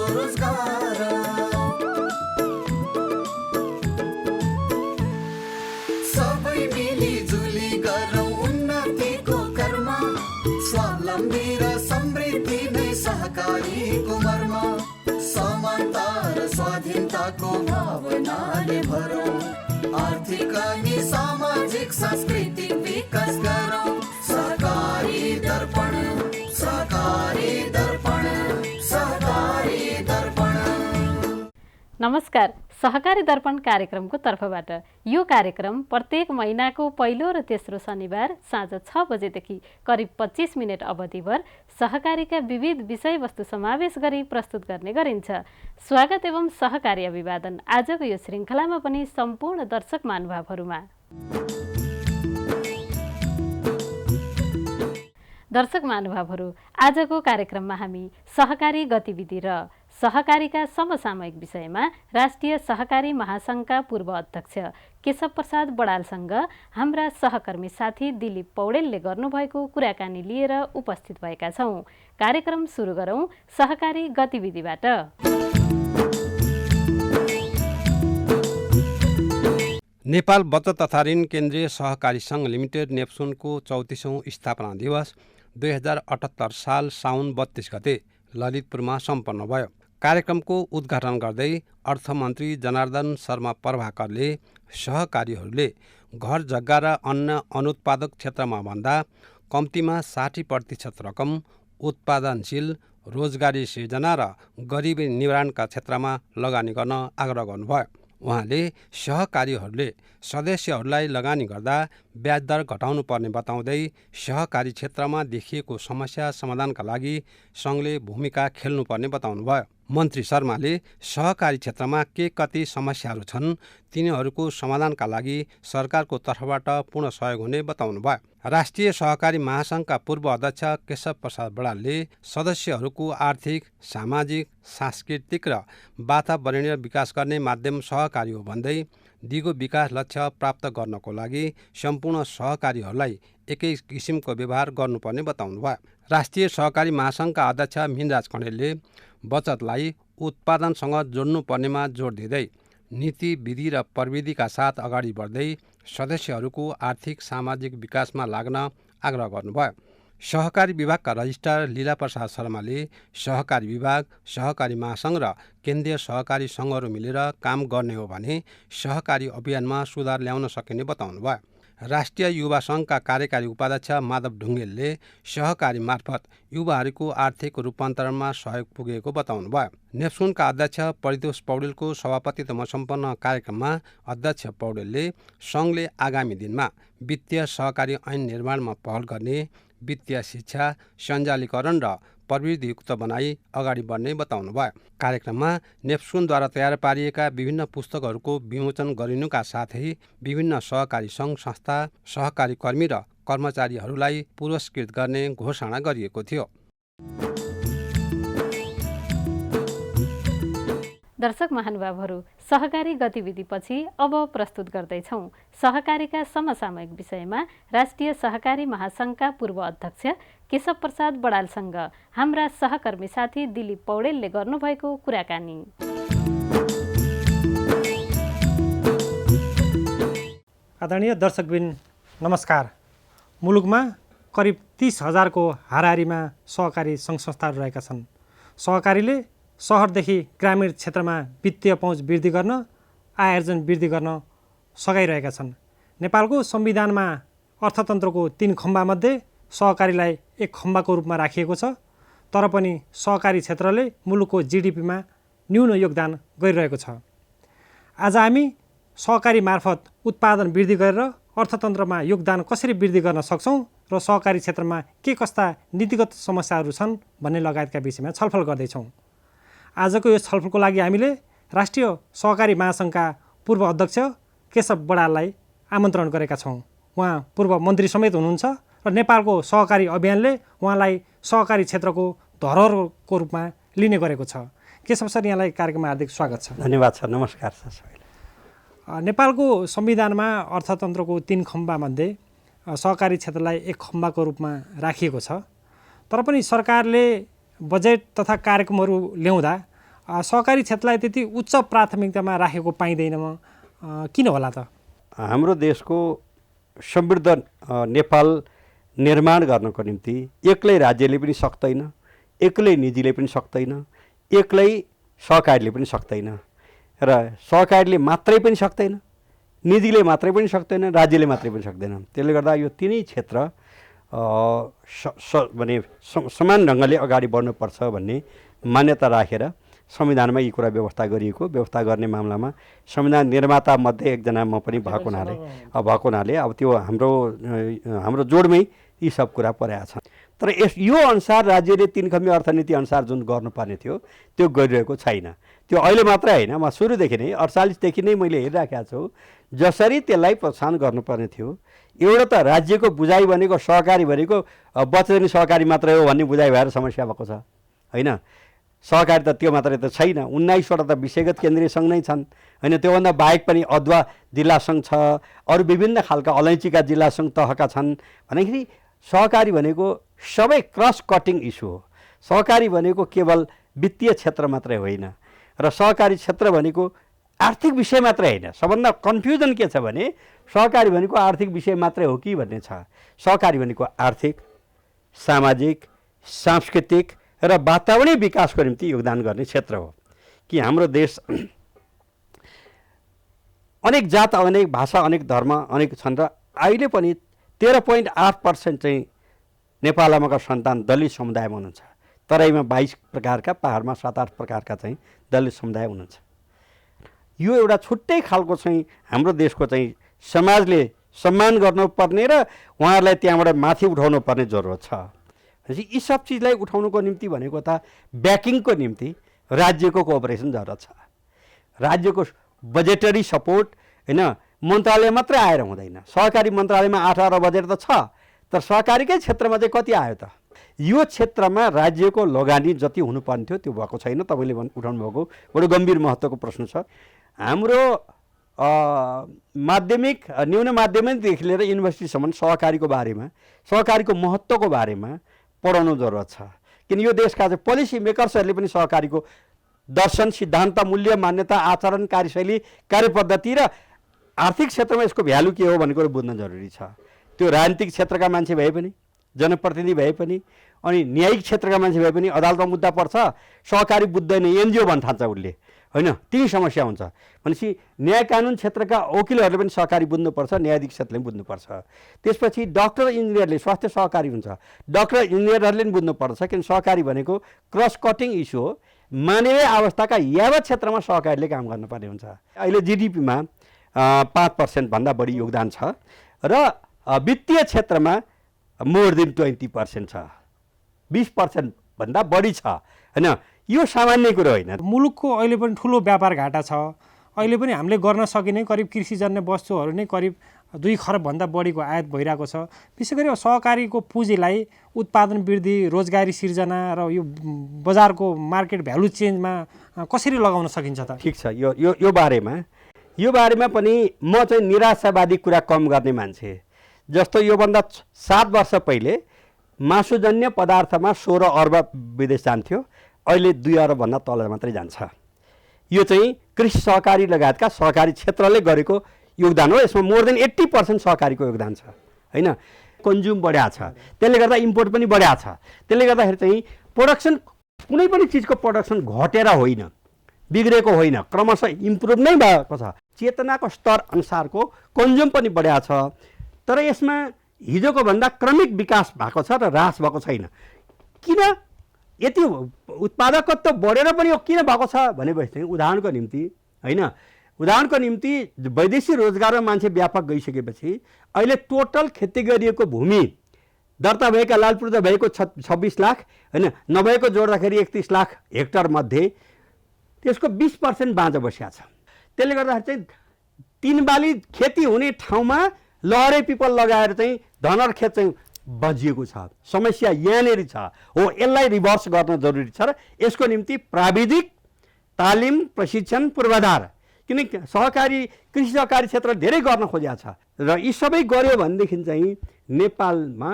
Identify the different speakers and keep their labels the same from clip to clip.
Speaker 1: स्वरोजगार। सबै मिलिजुली गरौँ उन्नतिको कर्म, स्वावलम्बी र समृद्धि नै सहकारीको मर्म। समानता र स्वाधीनताको भावनाले भरौँ, आर्थिक अनि सामाजिक सांस्कृतिक विकास गरौँ। सहकारी दर्पण, सहकारी दर्पण, सहकारी दर्पण।
Speaker 2: नमस्कार, सहकारी दर्पण कार्यक्रमको तर्फबाट यो कार्यक्रम प्रत्येक महिनाको पहिलो र तेस्रो शनिबार साँझ 6 बजेदेखि करिब 25 मिनट अवधिभर सहकारीका विविध विषयवस्तु समावेश गरी प्रस्तुत गर्ने गरिन्छ। स्वागत एवं सहकारी अभिवादन आजको यो श्रृङ्खलामा पनि सम्पूर्ण दर्शक महानुभावहरूमा। दर्शक महानुभावहरू, आजको कार्यक्रममा हामी सहकारी गतिविधि र सहकारीका समसामयिक विषयमा राष्ट्रिय सहकारी महासङ्घका पूर्व अध्यक्ष केशव प्रसाद बडालसँग हाम्रा सहकर्मी साथी दिलीप पौडेलले गर्नुभएको कुराकानी लिएर उपस्थित भएका छौँ। कार्यक्रम सुरु गरौँ सहकारी गतिविधिबाट।
Speaker 3: नेपाल बचत तथा ऋण केन्द्रीय सहकारी सङ्घ लिमिटेड नेप्सुनको 34औं स्थापना दिवस 2078 साल साउन 32 गते ललितपुरमा सम्पन्न भयो। कार्यक्रमको उद्घाटन गर्दै अर्थमन्त्री जनार्दन शर्मा प्रभाकरले सहकारीहरूले घर जग्गा र अन्य अनुत्पादक क्षेत्रमा भन्दा कम्तीमा 60% रकम उत्पादनशील रोजगारी सिर्जना र गरिबी निवारणका क्षेत्रमा लगानी गर्न आग्रह गर्नुभयो। उहाँले सहकारीहरूले सदस्यहरूलाई लगानी गर्दा ब्याज दर घटाउनु पर्ने बताउँदै सहकारी क्षेत्रमा देखिएको समस्या समाधानका लागि सङ्घले भूमिका खेल्नुपर्ने बताउनुभयो। मन्त्री शर्माले सहकारी क्षेत्रमा के कति समस्याहरू छन् तिनीहरूको समाधानका लागि सरकारको तर्फबाट पूर्ण सहयोग हुने बताउनुभयो। राष्ट्रिय सहकारी महासङ्घका पूर्व अध्यक्ष केशव प्रसाद बडालले सदस्यहरूको आर्थिक, सामाजिक, सांस्कृतिक र वातावरणीय विकास गर्ने माध्यम सहकारी हो भन्दै दिगो विकास लक्ष्य प्राप्त गर्नको लागि सम्पूर्ण सहकारीहरूलाई एकै किसिमको व्यवहार गर्नुपर्ने बताउनुभयो। राष्ट्रिय सहकारी महासङ्घका अध्यक्ष मिनराज कणेलले बचतलाई उत्पादनसँग जोड्नुपर्नेमा जोड दिँदै नीति, विधि र प्रविधिका साथ अगाडि बढ्दै सदस्यहरूको आर्थिक सामाजिक विकासमा लाग्न आग्रह गर्नुभयो। सहकारी विभागका रजिस्ट्रार लीला प्रसाद शर्माले सहकारी विभाग, सहकारी महासङ्घ र केन्द्रीय सहकारी सङ्घहरू मिलेर काम गर्ने हो भने सहकारी अभियानमा सुधार ल्याउन सकिने बताउनुभयो। राष्ट्रिय युवा सङ्घका कार्यकारी उपाध्यक्ष माधव ढुङ्गेलले सहकारी मार्फत युवाहरूको आर्थिक रूपान्तरणमा सहयोग पुगेको बताउनुभयो। नेप्सुनका अध्यक्ष परितोष पौडेलको सभापतित्वमा सम्पन्न कार्यक्रममा अध्यक्ष पौडेलले सङ्घले आगामी दिनमा वित्तीय सहकारी ऐन निर्माणमा पहल गर्ने, वित्तीय शिक्षा, सञ्जालीकरण र प्रविधियुक्त बनाई अगाडि बढ्ने बताउनुभयो। कार्यक्रममा नेप्सुनद्वारा तयार पारिएका विभिन्न पुस्तकहरूको विमोचन गरिनुका साथै विभिन्न सहकारी सङ्घ संस्था, सहकारी कर्मी र कर्मचारीहरूलाई पुरस्कृत गर्ने घोषणा गरिएको थियो।
Speaker 2: दर्शक महानुभावहरू, सहकारी गतिविधिपछि अब प्रस्तुत गर्दैछौँ सहकारीका समसामयिक विषयमा राष्ट्रिय सहकारी महासङ्घका पूर्व अध्यक्ष केशव प्रसाद बडालसँग हाम्रा सहकर्मी साथी दिलीप पौडेलले गर्नुभएको कुराकानी।
Speaker 4: आदरणीय दर्शकबिन नमस्कार। मुलुकमा करिब 30,000 को हाराहारीमा सहकारी सङ्घ संस्थाहरू रहेका छन्। सहकारीले सहरदेखि ग्रामीण क्षेत्रमा वित्तीय पहुँच वृद्धि गर्न, आय आर्जन वृद्धि गर्न सघाइरहेका छन्। नेपालको संविधानमा अर्थतन्त्रको 3 खम्बामध्ये सहकारीलाई एक खम्बाको रूपमा राखिएको छ। तर पनि सहकारी क्षेत्रले मुलुकको जिडिपीमा न्यून योगदान गरिरहेको छ। आज हामी सहकारी मार्फत उत्पादन वृद्धि गरेर अर्थतन्त्रमा योगदान कसरी वृद्धि गर्न सक्छौँ र सहकारी क्षेत्रमा के कस्ता नीतिगत समस्याहरू छन् भन्ने लगायतका विषयमा छलफल गर्दैछौँ। आजको यो छलफलको लागि हामीले राष्ट्रिय सहकारी महासङ्घका पूर्व अध्यक्ष केशव बडाललाई आमन्त्रण गरेका छौँ। उहाँ पूर्व मन्त्री समेत हुनुहुन्छ र नेपालको सहकारी अभियानले उहाँलाई सहकारी क्षेत्रको धरोहरको रूपमा लिने गरेको छ। केशव सर, यहाँलाई कार्यक्रममा हार्दिक स्वागत छ।
Speaker 5: धन्यवाद सर। नमस्कार सर सबैलाई।
Speaker 4: नेपालको संविधानमा अर्थतन्त्रको 3 खम्बामध्ये सहकारी क्षेत्रलाई एक खम्बाको रूपमा राखिएको छ। तर पनि सरकारले बजेट तथा कार्यक्रमहरू ल्याउँदा सहकारी क्षेत्रलाई त्यति उच्च प्राथमिकतामा राखेको पाइँदैनमा किन होला त?
Speaker 5: हाम्रो देशको समृद्ध नेपाल निर्माण गर्नको निम्ति एक्लै राज्यले पनि सक्दैन, एक्लै निजीले पनि सक्दैन, एक्लै सहकारीले पनि सक्दैन र सहकारीले मात्रै पनि सक्दैन, निजीले मात्रै पनि सक्दैन, राज्यले मात्रै पनि सक्दैन। त्यसले गर्दा यो तिनै क्षेत्र समान ढङ्गले अगाडि बढ्नुपर्छ भन्ने मान्यता राखेर संविधानमा यी कुरा व्यवस्था गरिएको। व्यवस्था गर्ने मामलामा संविधान निर्माता मध्ये एकजना म पनि भएको हुनाले अब त्यो हाम्रो जोडमै यी सब कुरा परेका छन्। तर यो अनुसार राज्यले 3 खम्बे अर्थनीति अनुसार जुन गर्नुपर्ने थियो त्यो गरिरहेको छैन। त्यो अहिले मात्रै होइन, म सुरुदेखि नै 48देखि नै मैले हेरिराखेको छु जसरी त्यसलाई प्रोत्साहन गर्नुपर्ने थियो। एउटा त राज्यको बुझाइ भनेको सहकारी भनेको बचत सहकारी मात्रै हो भन्ने बुझाइ भएर समस्या भएको छ होइन। सहकारी त त्यो मात्रै त छैन, 19वटा त विषयगत केन्द्रीय सङ्घ नै छन् होइन। त्योभन्दा बाहेक पनि अदुवा जिल्ला सङ्घ छ, अरू विभिन्न खालका अलैँचीका जिल्ला सङ्घ तहका छन्। भन्दाखेरि सहकारी भनेको सबै क्रस कटिङ इस्यु हो। सहकारी भनेको केवल वित्तीय क्षेत्र मात्रै होइन र सहकारी क्षेत्र भनेको आर्थिक विषय मात्रै होइन। सबभन्दा कन्फ्युजन के छ भने सहकारी भनेको आर्थिक विषय मात्रै हो कि भन्ने छ। सहकारी भनेको आर्थिक, सामाजिक, सांस्कृतिक र वातावरणीय विकासको निम्ति योगदान गर्ने क्षेत्र हो। कि हाम्रो देश अनेक जात, अनेक भाषा, अनेक धर्म अनेक छन् र अहिले पनि 13.8% चाहिँ नेपालमाका सन्तान दलित समुदायमा हुनुहुन्छ। तराईमा 22 प्रकारका, पहाडमा 7-8 प्रकारका चाहिँ दलित समुदाय हुनुहुन्छ। यो एउटा छुट्टै खालको चाहिँ हाम्रो देशको चाहिँ समाजले सम्मान गर्नुपर्ने र उहाँहरूलाई त्यहाँबाट माथि उठाउनु पर्ने जरुरत छ। यी सब चिजलाई उठाउनुको निम्ति भनेको त ब्याकिङको निम्ति राज्यको कोअपरेसन जरुरत छ। राज्यको बजेटरी सपोर्ट होइन मन्त्रालय मात्रै आएर हुँदैन। सहकारी मन्त्रालयमा 8 अर्ब बजेट त छ, तर सहकारीकै क्षेत्रमा चाहिँ कति आयो त? यो क्षेत्रमा राज्यको लगानी जति हुनुपर्ने थियो त्यो भएको छैन। तपाईँले उठाउनु भएको बडो गम्भीर महत्त्वको प्रश्न छ। हाम्रो माध्यमिक, न्यून माध्यमिकदेखि लिएर युनिभर्सिटीसम्म सहकारीको बारेमा, सहकारीको महत्त्वको बारेमा पढाउनु जरुरत छ। किन यो देशका चाहिँ पोलिसी मेकर्सहरूले पनि सहकारीको दर्शन, सिद्धान्त, मूल्य, मान्यता, आचरण, कार्यशैली, कार्यपद्धति र आर्थिक क्षेत्रमा यसको भ्यालु के हो भन्ने कुरो बुझ्न जरुरी छ। त्यो राजनीतिक क्षेत्रका मान्छे भए पनि, जनप्रतिनिधि भए पनि, अनि न्यायिक क्षेत्रका मान्छे भए पनि अदालतमा मुद्दा पर्छ, सहकारी बुझ्दैन, एनजिओ भन्न थाल्छ उसले होइन। त्यही समस्या हुन्छ भनेपछि न्याय कानुन क्षेत्रका वकिलहरूले पनि सहकारी बुझ्नुपर्छ, न्यायाधीश क्षेत्रले पनि बुझ्नुपर्छ। त्यसपछि डक्टर इन्जिनियरले, स्वास्थ्य सहकारी हुन्छ, डक्टर इन्जिनियरहरूले पनि बुझ्नुपर्छ। किन सहकारी भनेको क्रस कटिङ इस्यु हो। मानवीय अवस्थाका यावत क्षेत्रमा सहकारीले काम गर्नुपर्ने हुन्छ। अहिले जिडिपीमा 5% भन्दा बढी योगदान छ र वित्तीय क्षेत्रमा मोर देन 20% छ, 20% भन्दा बढी छ होइन। यो सामान्य कुरो होइन।
Speaker 4: मुलुकको अहिले पनि ठुलो व्यापार घाटा छ। अहिले पनि हामीले गर्न सकिने करिब कृषिजन्य वस्तुहरू नै करिब 2 खरबभन्दा बढीको आयात भइरहेको छ। विशेष गरी सहकारीको पुँजीलाई उत्पादन वृद्धि, रोजगारी सिर्जना र यो बजारको मार्केट भ्यालु चेन्जमा कसरी लगाउन सकिन्छ त?
Speaker 5: ठिक छ। यो बारेमा पनि म चाहिँ निराशावादी कुरा कम गर्ने मान्छे। जस्तो योभन्दा 7 वर्ष पहिले मासुजन्य पदार्थमा 16 अर्ब विदेश जान्थ्यो, अहिले 2 अर्बभन्दा तल मात्रै जान्छ। यो चाहिँ कृषि सहकारी लगायतका सहकारी क्षेत्रले गरेको योगदान हो। यसमा मोर देन 80% सहकारीको योगदान छ होइन। कन्ज्युम बढ्या छ, त्यसले गर्दा इम्पोर्ट पनि बढ्या छ। त्यसले गर्दाखेरि चाहिँ प्रोडक्सन, कुनै पनि चिजको प्रोडक्सन घटेर होइन, बिग्रेको होइन, क्रमशः इम्प्रुभ नै भएको छ। चेतनाको स्तर अनुसारको कन्ज्युम पनि बढ्या छ। तर यसमा हिजोको भन्दा क्रमिक विकास भएको छ र ह्रास भएको छैन। किन यति उत्पादकत्व बढेर पनि किन भएको छ भनेपछि चाहिँ उदाहरणको निम्ति होइन, उदाहरणको निम्ति वैदेशिक रोजगारमा मान्छे व्यापक गइसकेपछि अहिले टोटल खेती गरिएको भूमि दर्ता भएका लालपुर्जा भएको 26 लाख होइन, नभएको जोड्दाखेरि 31 लाख हेक्टर मध्ये त्यसको 20% बाँझो बसिया छ। त्यसले गर्दाखेरि चाहिँ 3 बाली खेती हुने ठाउँमा लहरे पिपल लगाएर चाहिँ धनर खेत चाहिँ बजिएको छ। समस्या यहाँनिर छ हो। यसलाई रिभर्स गर्न जरुरी छ र यसको निम्ति प्राविधिक तालिम, प्रशिक्षण, पूर्वाधार, किनकि कृषि सहकारी क्षेत्र धेरै गर्न खोजेको छ र यी सबै गर्यो भनेदेखि चाहिँ नेपालमा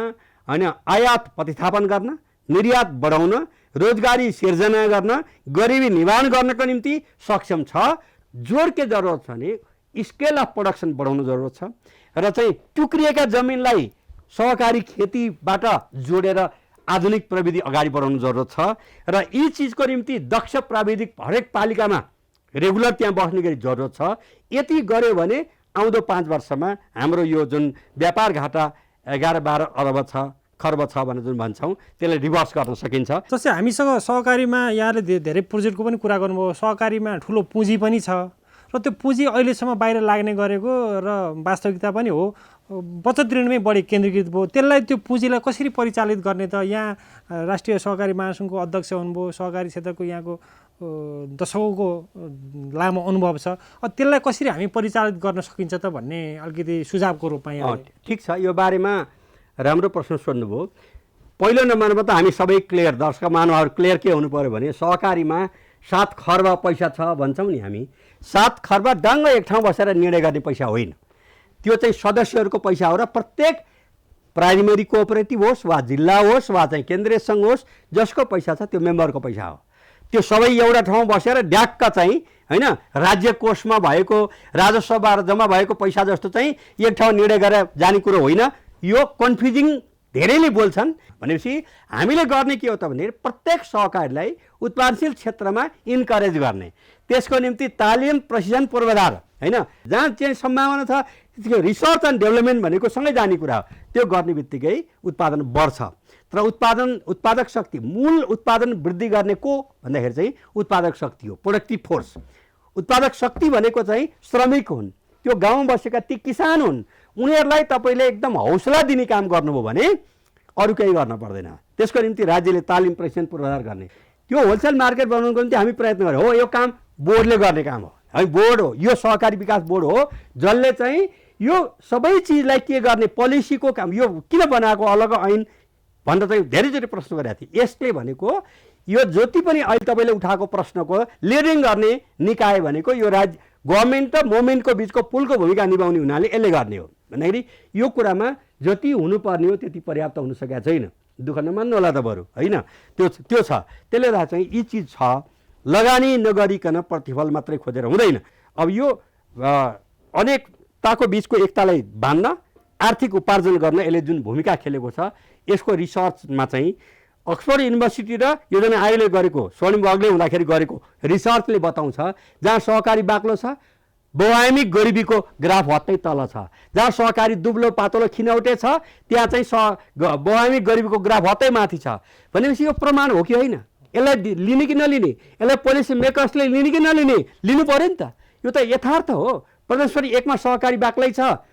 Speaker 5: होइन आयात प्रतिस्थापन गर्न, निर्यात बढाउन, रोजगारी सिर्जना गर्न, गरिबी निवारण गर्नको निम्ति सक्षम छ। जोड के जरुरत छ भने स्केल अफ प्रोडक्सन बढाउनु जरुरत छ र चाहिँ टुक्रिएका जमिनलाई सहकारी खेतीबाट जोडेर आधुनिक प्रविधि अगाडि बढाउनु जरुरत छ र यी चिजको निम्ति दक्ष प्राविधिक हरेक पालिकामा रेगुलर त्यहाँ बस्ने गरी जरुरत छ। यति गर्यो भने आउँदो 5 वर्षमा हाम्रो यो जुन व्यापार घाटा 11-12 अरब छ खर्ब छ भनेर जुन भन्छौँ त्यसलाई रिभर्स गर्न सकिन्छ।
Speaker 4: जस्तै हामीसँग सहकारीमा यहाँले धेरै प्रोजेक्टको पनि कुरा गर्नुभयो। सहकारीमा ठुलो पुँजी पनि छ र त्यो पुँजी अहिलेसम्म बाहिर लाग्ने गरेको र वास्तविकता पनि हो बचत ऋणमै बढी केन्द्रीकृत भयो। त्यसलाई त्यो पुँजीलाई कसरी परिचालित गर्ने त? यहाँ राष्ट्रिय सहकारी महासङ्घको अध्यक्ष हुनुभयो, सहकारी क्षेत्रको यहाँको दशकौँको लामो अनुभव छ। त्यसलाई कसरी हामी परिचालित गर्न सकिन्छ त भन्ने अलिकति सुझावको रूपमा यहाँ।
Speaker 5: ठिक छ, यो बारेमा राम्रो प्रश्न सोध्नुभयो। पहिलो नम्बरमा त हामी सबै क्लियर, दर्शक महानुभावहरू क्लियर के हुनु पर्यो भने सहकारीमा 7 खर्ब पैसा छ भन्छौँ नि हामी। 7 खर्ब डाङ्ग एक ठाउँ बसेर निर्णय गर्ने पैसा होइन, त्यो चाहिँ सदस्यहरूको पैसा हो र प्रत्येक प्राइमेरी कोअपरेटिभ होस् वा जिल्ला होस् वा चाहिँ केन्द्रीय सङ्घ होस् जसको पैसा छ त्यो मेम्बरको पैसा हो। त्यो सबै एउटा ठाउँ बसेर ड्याक्क चाहिँ होइन राज्य कोषमा भएको राजस्वबाट जम्मा भएको पैसा जस्तो चाहिँ एक ठाउँ निर्णय गरेर जाने कुरो होइन। यो कन्फ्युजिङ धेरैले बोल्छन्। भनेपछि हामीले गर्ने के हो त भने प्रत्येक सहकारीलाई उत्पादनशील क्षेत्रमा इन्करेज गर्ने, त्यसको निम्ति तालिम प्रशिक्षण पूर्वाधार होइन जहाँ चाहिँ सम्भावना छ रिसर्च एन्ड डेभलपमेन्ट भनेको सँगै जाने कुरा हो, त्यो गर्ने बित्तिकै उत्पादन बढ्छ। तर उत्पादक शक्ति मूल उत्पादन वृद्धि गर्ने को भन्दाखेरि चाहिँ उत्पादक शक्ति हो, प्रोडक्टिभ फोर्स। उत्पादक शक्ति भनेको चाहिँ श्रमिक हुन्, त्यो गाउँमा बसेका ती किसान हुन्। उनीहरूलाई तपाईँले एकदम हौसला दिने काम गर्नुभयो भने अरू केही गर्न पर्दैन। त्यसको निम्ति राज्यले तालिम प्रशिक्षण पूर्वाधार गर्ने, त्यो होलसेल मार्केट बनाउनुको निम्ति हामी प्रयत्न गऱ्यौँ। हो यो काम बोर्डले गर्ने काम हो है, बोर्ड हो, यो सहकारी विकास बोर्ड हो जसले चाहिँ यो सबै चिजलाई के गर्ने पोलिसीको काम। यो किन बनाएको अलग ऐन भनेर चाहिँ धेरैचोटि प्रश्न गरेको थिएँ। यसले भनेको यो जति पनि अहिले तपाईँले उठाएको प्रश्नको लिडिङ गर्ने निकाय भनेको यो राज्य गभर्मेन्ट र मोमेन्टको बिचको पुलको भूमिका निभाउने हुनाले यसले गर्ने हो। भन्दाखेरि यो कुरामा जति हुनुपर्ने हो त्यति पर्याप्त हुन सकेको छैन। दुःख नमान्नु होला त बरु होइन, त्यो छ। त्यसले गर्दा चाहिँ यी चिज छ, लगानी नगरिकन प्रतिफल मात्रै खोजेर हुँदैन। अब यो अनेकताको बिचको एकतालाई बाँध्न आर्थिक उपार्जन गर्न यसले जुन भूमिका खेलेको छ यसको रिसर्चमा चाहिँ अक्सफोर्ड युनिभर्सिटी र योजना आयोगले गरेको स्वर्णिम अग्ले हुँदाखेरि गरेको रिसर्चले बताउँछ जहाँ सहकारी बाक्लो छ बहुआयामिक गरिबीको ग्राफ हत्तै तल छ, जहाँ सहकारी दुब्लो पातलो खिनौटे छ त्यहाँ चाहिँ बहुआयामिक गरिबीको ग्राफ हत्तै माथि छ। भनेपछि यो प्रमाण हो कि होइन? यसलाई लिने कि नलिने, यसलाई पोलिसी मेकर्सले लिने कि नलिने, लिनु पऱ्यो नि त। यो त यथार्थ हो। परमेश्वरी 1 मा सहकारी बाक्लै छ,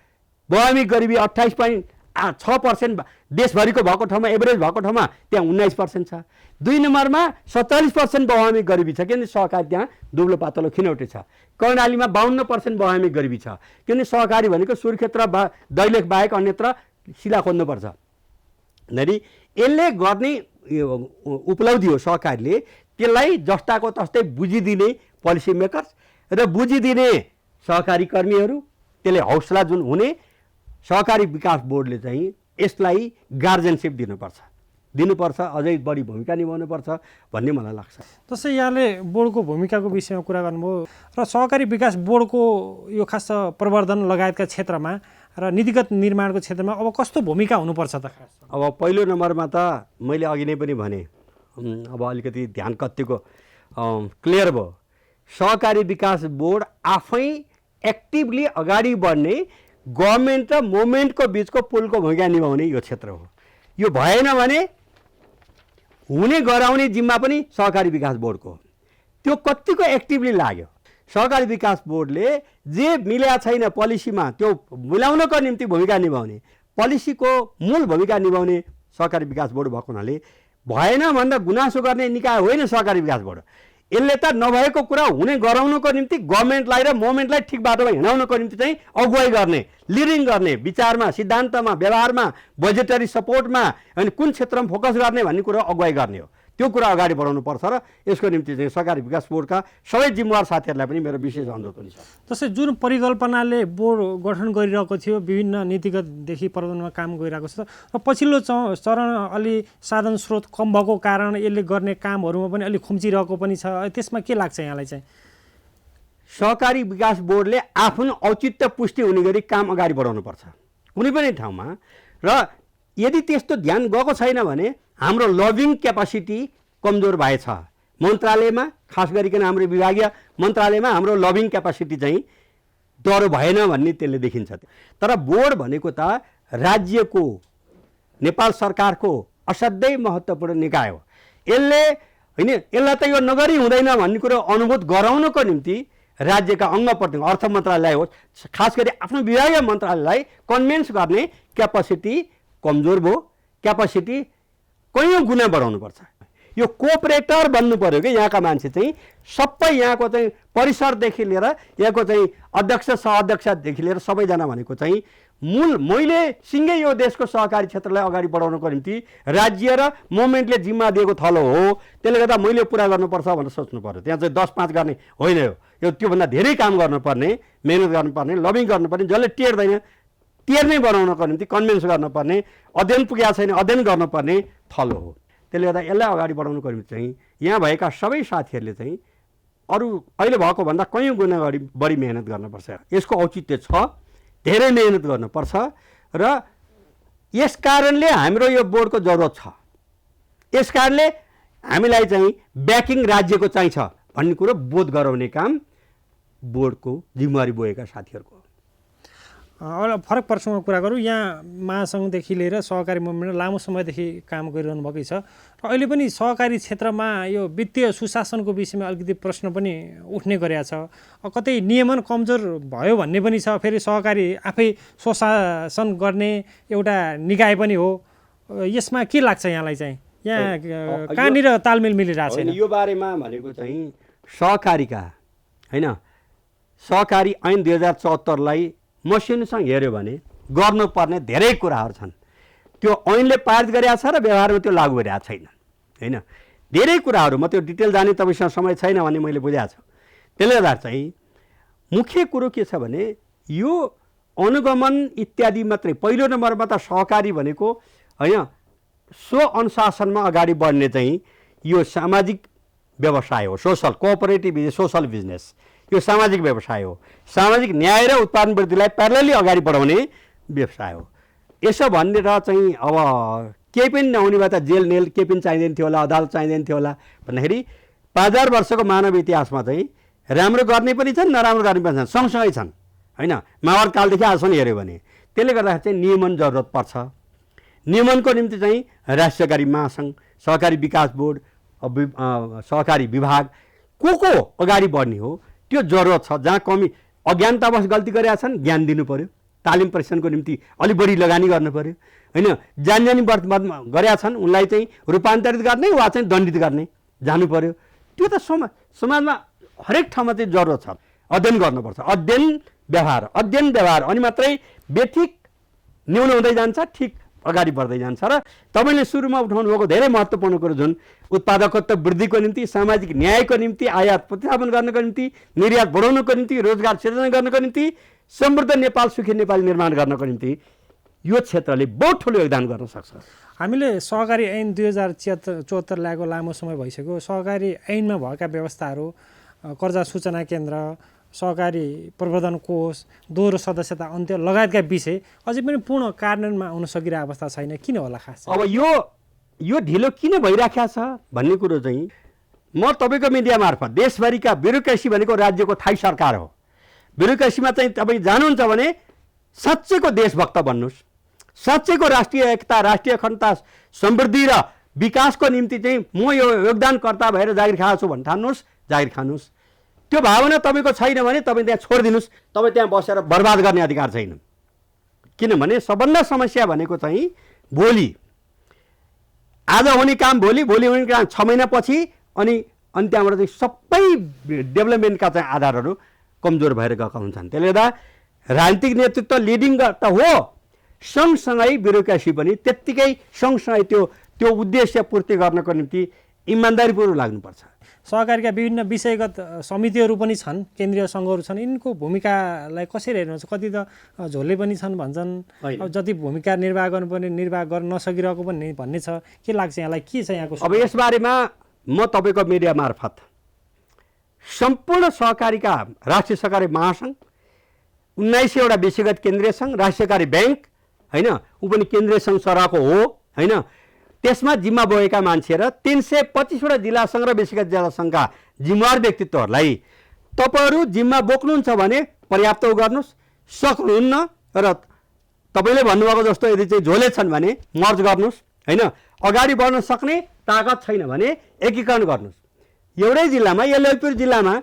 Speaker 5: बहुआयामिक गरिबी 28.6% देशभरिको भएको ठाउँमा एभरेज भएको ठाउँमा त्यहाँ 19% छ। 2 नम्बरमा 47% बहुआयामिक गरिबी छ किनभने सहकारी त्यहाँ दुब्लो पातलो खिनौटे छ। कर्णालीमा 52% बहुआयामिक गरिबी छ किनभने सहकारी भनेको सुर्खेत र दैलेख बाहेक अन्यत्र शिला खोज्नुपर्छ। यदि यसले गर्ने उपलब्धि हो सहकारीले, त्यसलाई जस्ताको तस्तै बुझिदिने पोलिसी मेकर्स र बुझिदिने सहकारी कर्मीहरू, त्यसले हौसला जुन हुने सहकारी विकास बोर्डले चाहिँ यसलाई गार्जेनसिप दिनुपर्छ, अझै बढी भूमिका निभाउनुपर्छ भन्ने मलाई लाग्छ।
Speaker 4: जस्तै यहाँले बोर्डको भूमिकाको विषयमा कुरा गर्नुभयो र सहकारी विकास बोर्डको यो खास प्रवर्धन लगायतका क्षेत्रमा र नीतिगत निर्माणको क्षेत्रमा अब कस्तो भूमिका हुनुपर्छ त? खास
Speaker 5: अब पहिलो नम्बरमा त मैले अघि नै पनि भने, अब अलिकति ध्यान कतिको क्लियर भयो। सहकारी विकास बोर्ड आफै एक्टिभली अगाडि बढ्ने गभर्मेन्ट र मोमेन्टको बिचको पुलको भूमिका निभाउने यो क्षेत्र हो। यो भएन भने हुने गराउने जिम्मा पनि सहकारी विकास बोर्डको हो। त्यो कतिको एक्टिभली लाग्यो। सहकारी विकास बोर्डले जे मिलेको छैन पोलिसीमा त्यो मिलाउनको निम्ति भूमिका निभाउने, पोलिसीको मूल भूमिका निभाउने सहकारी विकास बोर्ड भएको हुनाले भएन भन्दा गुनासो गर्ने निकाय होइन सहकारी विकास बोर्ड। यसले त नभएको कुरा हुने गराउनको निम्ति गभर्मेन्टलाई र मोमेन्टलाई ठिक बाटोमा हिँडाउनको निम्ति चाहिँ अगुवाई गर्ने, लिडिङ गर्ने, विचारमा, सिद्धान्तमा, व्यवहारमा, बजेटरी सपोर्टमा अनि कुन क्षेत्रमा फोकस गर्ने भन्ने कुरो अगुवाई गर्ने हो। त्यो कुरा अगाडि बढाउनु पर्छ र यसको निम्ति चाहिँ सहकारी विकास बोर्डका सबै जिम्मेवार साथीहरूलाई पनि मेरो विशेष अनुरोध पनि छ।
Speaker 4: जस्तै जुन परिकल्पनाले बोर्ड गठन गरिरहेको थियो, विभिन्न नीतिगतदेखि प्रबन्धनमा काम गरिरहेको छ, र पछिल्लो चरण अलि साधन स्रोत कम भएको कारण यसले गर्ने कामहरूमा पनि अलिक खुम्चिरहेको पनि छ, त्यसमा के लाग्छ यहाँलाई चाहिँ?
Speaker 5: सहकारी विकास बोर्डले आफ्नो औचित्य पुष्टि हुने गरी काम अगाडि बढाउनुपर्छ कुनै पनि ठाउँमा, र यदि त्यस्तो ध्यान गएको छैन भने हाम्रो लबिङ क्यापासिटी कमजोर भएछ। मन्त्रालयमा खास गरिकन हाम्रो विभागीय मन्त्रालयमा हाम्रो लबिङ क्यापासिटी चाहिँ डर भएन भन्ने त्यसले देखिन्छ। तर बोर्ड भनेको त राज्यको नेपाल सरकारको असाध्यै महत्त्वपूर्ण निकाय हो। यसले होइन यसलाई त यो नगरी हुँदैन भन्ने कुरो अनुभूत गराउनको निम्ति राज्यका अंग प्रत्यङ्ग अर्थ मन्त्रालय होस्, खास गरी आफ्नो विभागीय मन्त्रालयलाई कन्भिन्स गर्ने क्यापासिटी कमजोर भयो। क्यापासिटी कैयौँ गुणा बढाउनुपर्छ। यो कोअपरेटर बन्नु पर्यो कि यहाँका मान्छे चाहिँ सबै यहाँको चाहिँ परिसरदेखि लिएर यहाँको चाहिँ अध्यक्ष सहअध्यक्षदेखि लिएर सबैजना भनेको चाहिँ मैले सिँगै यो देशको सहकारी क्षेत्रलाई अगाडि बढाउनको निम्ति राज्य र मुभमेन्टले जिम्मा दिएको थलो हो। त्यसले गर्दा मैले पुरा गर्नुपर्छ भनेर सोच्नु पर्यो। त्यहाँ चाहिँ 10-5 गर्ने होइन, यो त्योभन्दा धेरै काम गर्नुपर्ने, मेहनत गर्नुपर्ने, लबिङ गर्नुपर्ने, जसले टेर्नै बनाउनको निम्ति कन्भिन्स गर्नुपर्ने, अध्ययन पुगेको छैन अध्ययन गर्नुपर्ने थलो हो। त्यसले गर्दा यसलाई अगाडि बढाउनको निम्ति चाहिँ यहाँ भएका सबै साथीहरूले चाहिँ अरू अहिले भएको भन्दा कैयौँ गुणा बढी मेहनत गर्नुपर्छ। यसको औचित्य छ, धेरै मेहनत गर्नुपर्छ र यस कारणले हाम्रो यो बोर्डको जरुरत छ। यस कारणले हामीलाई चाहिँ ब्याकिङ राज्यको चाहिन्छ भन्ने कुरो बोध गराउने काम बोर्डको जिम्मेवारी बोकेका साथीहरूको।
Speaker 4: फरक प्रसङ्गमा कुरा गरौँ, यहाँ महासङ्घदेखि लिएर सहकारी मुभमेन्ट लामो समयदेखि काम गरिरहनु भएकै छ, र अहिले पनि सहकारी क्षेत्रमा यो वित्तीय सुशासनको विषयमा अलिकति प्रश्न पनि उठ्ने गरेको छ। कतै नियमन कमजोर भयो भन्ने पनि छ। फेरि सहकारी आफै सुशासन गर्ने एउटा निकाय पनि हो। यसमा के लाग्छ यहाँलाई चाहिँ? यहाँ कहाँनिर तालमेल मिलिरहेको छैन?
Speaker 5: यो बारेमा भनेको चाहिँ सहकारीका होइन सहकारी ऐन 2074लाई मसिनोसँग हेऱ्यो भने गर्नुपर्ने धेरै कुराहरू छन्। त्यो ऐनले पारित गरेको छ र व्यवहारमा त्यो लागू गरिरहेको छैन होइन। धेरै कुराहरू म त्यो डिटेल जाने तपाईँसँग समय छैन भन्ने मैले बुझाएको छु। त्यसले गर्दा चाहिँ मुख्य कुरो के छ भने यो अनुगमन इत्यादि मात्रै। पहिलो नम्बरमा त सहकारी भनेको होइन स्वअनुशासनमा अगाडि बढ्ने चाहिँ यो सामाजिक व्यवसाय हो, सोसल कोअपरेटिभ सोसल बिजनेस। यो सामाजिक व्यवसाय हो। सामाजिक न्याय र उत्पादन वृद्धिलाई प्यारलली अगाडि बढाउने व्यवसाय हो। यसो भनेर चाहिँ अब केही पनि नहुने भए त जेल नेल केही पनि चाहिँदैन थियो होला, अदालत चाहिँदैन थियो होला भन्दाखेरि 5000 वर्षको मानव इतिहासमा चाहिँ राम्रो गर्ने पनि छन्, नराम्रो गर्ने पनि छन्, सँगसँगै छन् होइन। माओवाद कालदेखि आजसम्म हेऱ्यो भने त्यसले गर्दाखेरि चाहिँ नियमन जरुरत पर्छ। नियमनको निम्ति चाहिँ राष्ट्रिय सहकारी महासङ्घ, सहकारी विकास बोर्ड, सहकारी विभाग को अगाडि बढ्ने हो त्यो जरुरत छ। जहाँ कमी अज्ञानतावश गल्ती गरेका छन् ज्ञान दिनु पर्यो, तालिम प्रशिक्षणको निम्ति अलिक बढी लगानी गर्नु पर्यो होइन। जानी गरेका छन् उनलाई चाहिँ रूपान्तरित गर्ने वा चाहिँ दण्डित गर्ने जानु पर्यो। त्यो त समाजमा हरेक ठाउँमा चाहिँ जरुरत छ। अध्ययन गर्नुपर्छ, अध्ययन व्यवहार अनि मात्रै बेठिक न्यून हुँदै जान्छ, ठिक अगाडि बढ्दै जान्छ। र तपाईँले सुरुमा उठाउनु भएको धेरै महत्त्वपूर्ण कुरो जुन उत्पादकत्व वृद्धिको निम्ति, सामाजिक न्यायको निम्ति, आयात प्रतिस्थापन गर्नको निम्ति, निर्यात बढाउनको निम्ति, रोजगार सृजना गर्नको निम्ति, समृद्ध नेपाल सुखी नेपाल निर्माण गर्नको निम्ति यो क्षेत्रले बहुत ठुलो योगदान गर्न सक्छ।
Speaker 4: हामीले सहकारी ऐन 2074 ल्याएको लामो समय भइसक्यो। सहकारी ऐनमा भएका व्यवस्थाहरू, कर्जा सूचना केन्द्र, सहकारी प्रवर्धन कोष, दोहोरो सदस्यता अन्त्य लगायतका विषय अझै पनि पूर्ण कार्यान्वयनमा आउन सकिरहेको अवस्था छैन। किन होला खास?
Speaker 5: अब यो ढिलो किन भइराखेको छ भन्ने कुरो चाहिँ म तपाईँको मिडिया मार्फत देशभरिका ब्युरोक्रेसी भनेको राज्यको थाई सरकार हो। ब्युरोक्रेसीमा चाहिँ तपाईँ जानुहुन्छ भने साँच्चैको देशभक्त बन्नुहोस्, साँच्चैको राष्ट्रिय एकता, राष्ट्रिय अखण्डता, समृद्धि र विकासको निम्ति चाहिँ म यो योगदानकर्ता भएर जागिर खाएको छु भन्ने ठान्नुहोस्, जागिर खानुहोस्। त्यो भावना तपाईँको छैन भने तपाईँ त्यहाँ छोडिदिनुहोस्। तपाईँ त्यहाँ बसेर बर्बाद गर्ने अधिकार छैन। किनभने सबभन्दा समस्या भनेको चाहिँ भोलि आज हुने काम भोलि हुने काम 6 महिनापछि अनि त्यहाँबाट चाहिँ सबै डेभलपमेन्टका चाहिँ आधारहरू कमजोर भएर गएका हुन्छन्। त्यसले गर्दा राजनीतिक नेतृत्व लिडिङ त हो, सँगसँगै ब्युरोक्रेसी पनि त्यत्तिकै सँगसँगै त्यो उद्देश्य पूर्ति गर्नको निम्ति इमान्दारीपूर्वक लाग्नुपर्छ।
Speaker 4: सहकारीका विभिन्न विषयगत समितिहरू पनि छन्, केन्द्रीय सङ्घहरू छन्, यिनको भूमिकालाई कसरी हेर्नुहुन्छ? कति त झोले पनि छन् भन्छन्, अब जति भूमिका निर्वाह गर्नुपर्ने निर्वाह गर्न नसकिरहेको पनि भन्ने छ। के लाग्छ यहाँलाई? के छ यहाँको?
Speaker 5: अब यसबारेमा म तपाईँको मिडिया मार्फत सम्पूर्ण सहकारीका राष्ट्रिय सहकारी महासङ्घ, 1900वटा विषयगत केन्द्रीय सङ्घ, राष्ट्रिय सहकारी ब्याङ्क होइन, ऊ पनि केन्द्रीय सङ्घ सरहको हो होइन, त्यसमा जिम्मा बोकेका मान्छे र 325वटा जिल्ला सङ्घ र विषयगत जिल्ला सङ्घका जिम्मेवार व्यक्तित्वहरूलाई तपाईँहरू जिम्मा बोक्नुहुन्छ भने पर्याप्त गर्नुहोस्, सक्नुहुन्न र तपाईँले भन्नुभएको जस्तो यदि चाहिँ झोले छन् भने मर्ज गर्नुहोस् होइन, अगाडि बढ्न सक्ने ताकत छैन भने एकीकरण गर्नुहोस्। एउटै जिल्लामा या ललितपुर जिल्लामा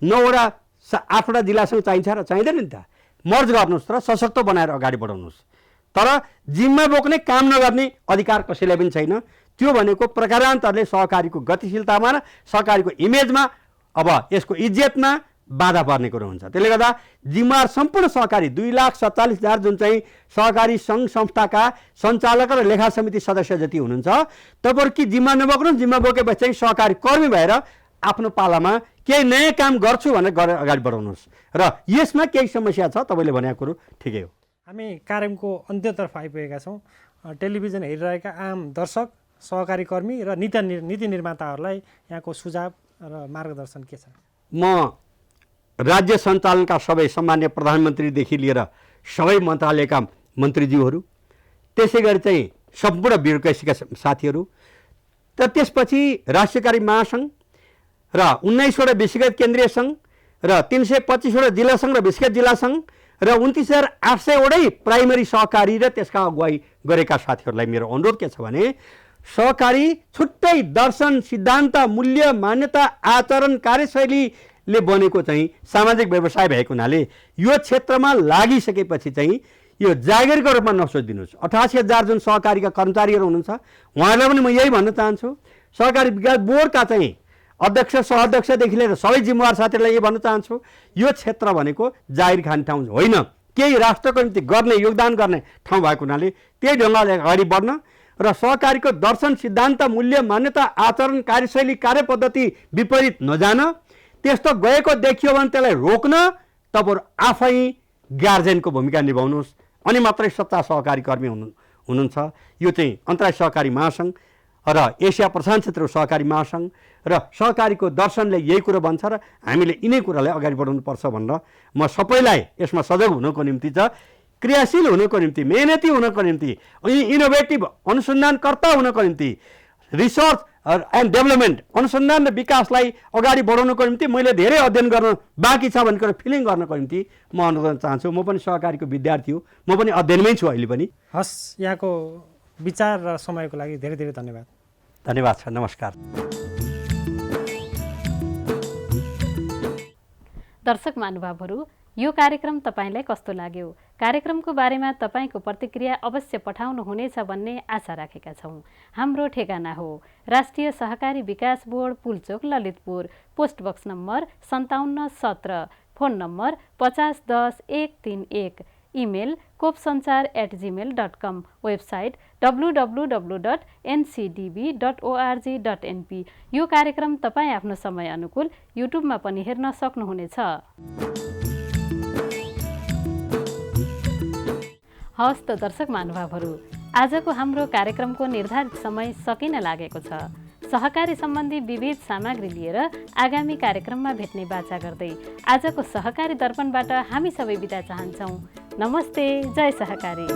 Speaker 5: 9वटा 8वटा जिल्लासँग चाहिन्छ र चाहिँदैन नि त, मर्ज गर्नुहोस् र सशक्त बनाएर अगाडि बढाउनुहोस्। तर जिम्मा बोक्ने काम नगर्ने अधिकार कसैलाई पनि छैन। त्यो भनेको प्रकारान्तरले सहकारीको गतिशीलतामा र सहकारीको इमेजमा अब यसको इज्जतमा बाधा पर्ने कुरो हुन्छ। त्यसले गर्दा जिम्मेवार सम्पूर्ण सहकारी 2,47,000 जुन चाहिँ सहकारी सङ्घ संस्थाका सञ्चालक र लेखा समिति सदस्य जति हुनुहुन्छ, तपाईँहरू कि जिम्मा नबोक्नु, जिम्मा बोकेपछि चाहिँ सहकारी कर्मी भएर आफ्नो पालामा केही नयाँ काम गर्छु भनेर गरेर अगाडि बढाउनुहोस्। र यसमा केही समस्या छ, तपाईँले भनेको कुरो ठिकै हो।
Speaker 4: हामी कार्यक्रमको अन्त्यतर्फ आइपुगेका छौँ। टेलिभिजन हेरिरहेका आम दर्शक, सहकारी कर्मी र नीति निर्माताहरूलाई यहाँको सुझाव र मार्गदर्शन के छ?
Speaker 5: म राज्य सञ्चालनका सबै सम्मान्य प्रधानमन्त्रीदेखि लिएर सबै मन्त्रालयका मन्त्रीज्यूहरू, त्यसै गरी चाहिँ सम्पूर्ण ब्युरोक्रेसीका साथीहरू, र त्यसपछि राष्ट्रिय सहकारी महासङ्घ र 19वटा विषयगत केन्द्रीय सङ्घ र 325वटा जिल्ला सङ्घ र विषयगत जिल्ला सङ्घ र 29,800वटै प्राइमेरी सहकारी र त्यसका अगुवाई गरेका साथीहरूलाई मेरो अनुरोध के छ भने सहकारी छुट्टै दर्शन, सिद्धान्त, मूल्य, मान्यता, आचरण, कार्यशैलीले बनेको चाहिँ सामाजिक व्यवसाय भएको हुनाले यो क्षेत्रमा लागिसकेपछि चाहिँ यो जागिरको रूपमा नसोचिदिनुहोस्। 88,000 जुन सहकारीका कर्मचारीहरू हुनुहुन्छ उहाँहरूलाई पनि म यही भन्न चाहन्छु, सहकारी विकास बोर्डका चाहिँ अध्यक्ष, सहअध्यक्षदेखि लिएर सबै जिम्मेवार साथीहरूलाई यही भन्न चाहन्छु, यो क्षेत्र भनेको जागिर खाने ठाउँ होइन, केही राष्ट्रको निम्ति गर्ने, योगदान गर्ने ठाउँ भएको हुनाले त्यही ढङ्गले अगाडि बढ्न र सहकारीको दर्शन, सिद्धान्त, मूल्य, मान्यता, आचरण, कार्यशैली, कार्यपद्धति विपरीत नजान, त्यस्तो गएको देखियो भने त्यसलाई रोक्न तपाईँहरू आफै गार्जेनको भूमिका निभाउनुहोस्, अनि मात्रै सच्चा सहकारी कर्मी हुनुहुन्छ। यो चाहिँ अन्तर्राष्ट्रिय सहकारी महासङ्घ र एसिया प्रशान्त क्षेत्र सहकारी महासङ्घ र सहकारीको दर्शनले यही कुरो भन्छ र हामीले यिनै कुरालाई अगाडि बढाउनुपर्छ भनेर म सबैलाई यसमा सजग हुनको निम्ति छ, क्रियाशील हुनको निम्ति, मेहनती हुनको निम्ति, इनोभेटिभ अनुसन्धानकर्ता हुनको निम्ति, रिसर्च एन्ड डेभलपमेन्ट अनुसन्धान र विकासलाई अगाडि बढाउनको निम्ति मैले धेरै अध्ययन गर्न बाँकी छ भन्ने कुरा फिलिङ गर्नको निम्ति म अनुरोध गर्न चाहन्छु। म पनि सहकारीको विद्यार्थी हो, म पनि अध्ययनमै छु अहिले पनि।
Speaker 4: हस्, यहाँको विचार र समयको लागि धेरै धेरै धन्यवाद।
Speaker 5: धन्यवाद छ, नमस्कार।
Speaker 2: दर्शक महानुभावहरू, यो कार्यक्रम तपाईँलाई कस्तो लाग्यो? कार्यक्रमको बारेमा तपाईँको प्रतिक्रिया अवश्य पठाउनु हुनेछ भन्ने आशा राखेका छौँ। हाम्रो ठेगाना हो राष्ट्रिय सहकारी विकास board, Pulchowk, Lalitpur, post box number 5717, phone number 5010-131, email kopsanchar@gmail.com, website www.ncdb.org.np। यो कार्यक्रम तपाईँ आफ्नो समय अनुकूल युट्युबमा पनि हेर्न सक्नुहुनेछ। हवस् त दर्शक महानुभावहरू, आजको हाम्रो कार्यक्रमको निर्धारित समय सकिन लागेको छ। सहकारी सम्बन्धी विविध सामग्री लिएर आगामी कार्यक्रममा भेट्ने बाचा गर्दै आजको सहकारी दर्पणबाट हामी सबै बिदा चाहन्छौँ। नमस्ते, जय सहकारी।